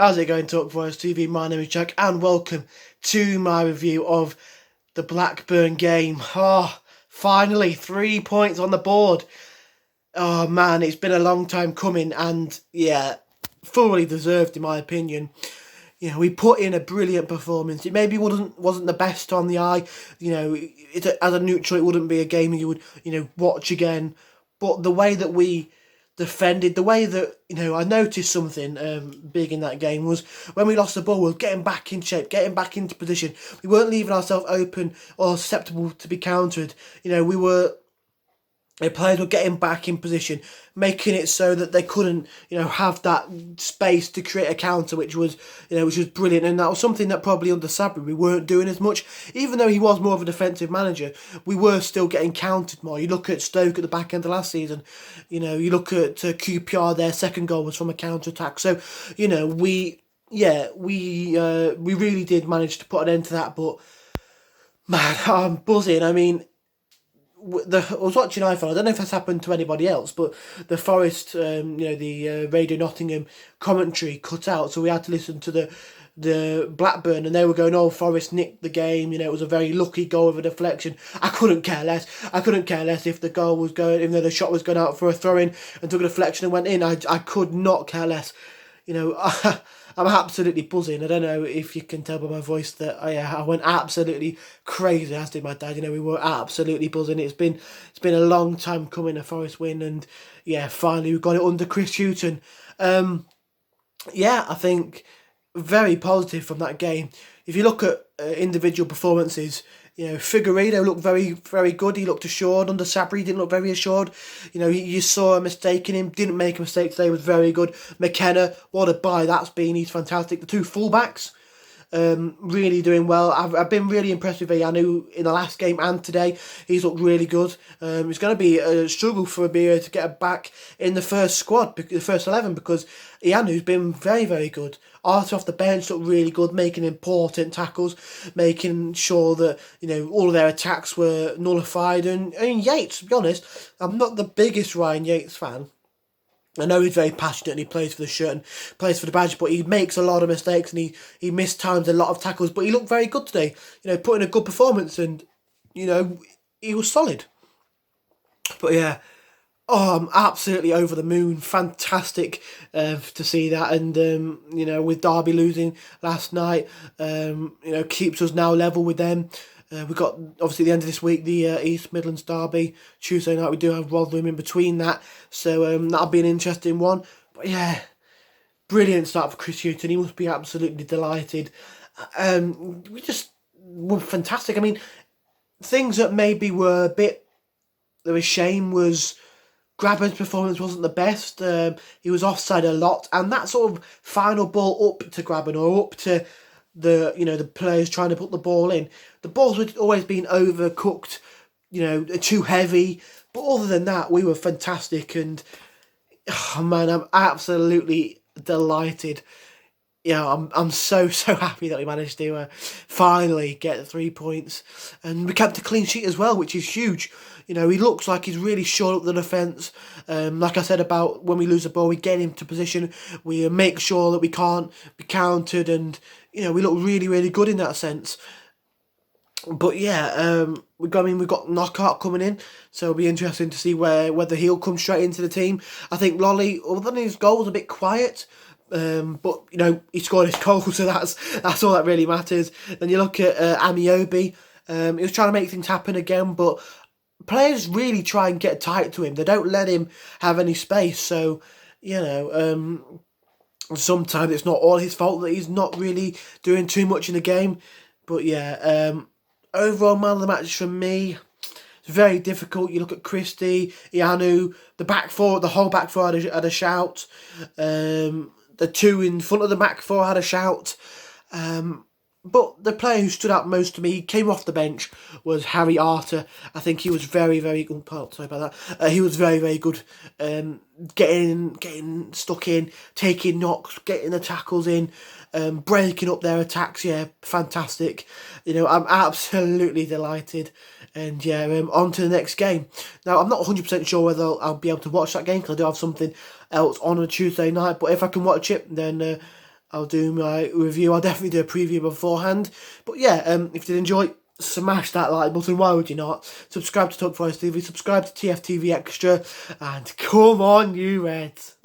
How's it going, Talk Forest TV? My name is Jack, and welcome to my review of the Blackburn game. Finally, 3 points on the board. Oh man, it's been a long time coming, and yeah, thoroughly deserved in my opinion. We put in a brilliant performance. It maybe wasn't the best on the eye. As a neutral, it wouldn't be a game you would watch again. But the way that we defended, the way that I noticed something big in that game was when we lost the ball, we were getting back in shape, getting back into position. We weren't leaving ourselves open or susceptible to be countered. Players were getting back in position, making it so that they couldn't, have that space to create a counter, which was brilliant. And that was something that probably under Sabri we weren't doing as much. Even though he was more of a defensive manager, we were still getting countered more. You look at Stoke at the back end of last season, you look at QPR, their second goal was from a counter attack. So, we really did manage to put an end to that. But man, I'm buzzing. I mean, I was watching iPhone. I don't know if that's happened to anybody else, but the Forest, the Radio Nottingham commentary cut out, so we had to listen to the Blackburn, and they were going, "Oh, Forest nicked the game. It was a very lucky goal with a deflection." I couldn't care less. I couldn't care less if the goal was going, even though the shot was going out for a throw in and took a deflection and went in. I could not care less. I'm absolutely buzzing. I don't know if you can tell by my voice that I went absolutely crazy, as did my dad. We were absolutely buzzing. It's been a long time coming, a Forest win, and finally we got it under Chris Hughton. I think very positive from that game. If you look at individual performances, Figueiredo looked very, very good. He looked assured. Under Sabri, he didn't look very assured. You saw a mistake in him. Didn't make a mistake today. Was very good. McKenna, what a buy that's been. He's fantastic. The two fullbacks, really doing well. I've been really impressed with Ianu in the last game and today. He's looked really good. It's going to be a struggle for Abira to get back in the first squad, the first 11, because Ianu's been very, very good. Arthur off the bench looked really good, making important tackles, making sure that all of their attacks were nullified. And Yates, to be honest, I'm not the biggest Ryan Yates fan. I know he's very passionate and he plays for the shirt and plays for the badge, but he makes a lot of mistakes and he mistimes a lot of tackles. But he looked very good today. Put in a good performance, and he was solid. But I'm absolutely over the moon. Fantastic to see that. And, with Derby losing last night, keeps us now level with them. We've got, obviously, at the end of this week, the East Midlands Derby. Tuesday night, we do have Rotherham in between that. So that'll be an interesting one. But, brilliant start for Chris Hughton. He must be absolutely delighted. We just were fantastic. I mean, things that maybe were a bit of a shame was Grabban's performance wasn't the best. He was offside a lot, and that sort of final ball up to Grabban or up to the players trying to put the ball in. The balls had always been overcooked, too heavy. But other than that, we were fantastic, and man, I'm absolutely delighted. I'm so happy that we managed to finally get 3 points, and we kept a clean sheet as well, which is huge. He looks like he's really shored up the defence. Like I said about when we lose the ball, we get him to position. We make sure that we can't be countered, and we look really, really good in that sense. But we've got Knockout coming in, so it'll be interesting to see whether he'll come straight into the team. I think Lolly, other than his goal, was a bit quiet. But he scored his goal, so that's all that really matters. Then you look at Amiobi. He was trying to make things happen again, but players really try and get tight to him. They don't let him have any space. So sometimes it's not all his fault that he's not really doing too much in the game. But overall man of the match for me, it's very difficult. You look at Christie, Ianu, the whole back four had a shout. The two in front of the back four had a shout. But the player who stood out most to me, came off the bench, was Harry Arter. I think he was very, very good. Sorry about that. He was very, very good. Getting stuck in, taking knocks, getting the tackles in, breaking up their attacks. Fantastic. I'm absolutely delighted. And on to the next game. Now, I'm not 100% sure whether I'll be able to watch that game, because I do have something else on a Tuesday night. But if I can watch it, then I'll do my review. I'll definitely do a preview beforehand. But yeah, if you did enjoy, smash that like button. Why would you not? Subscribe to Talk Forest TV, subscribe to TFTV Extra, and come on, you Reds.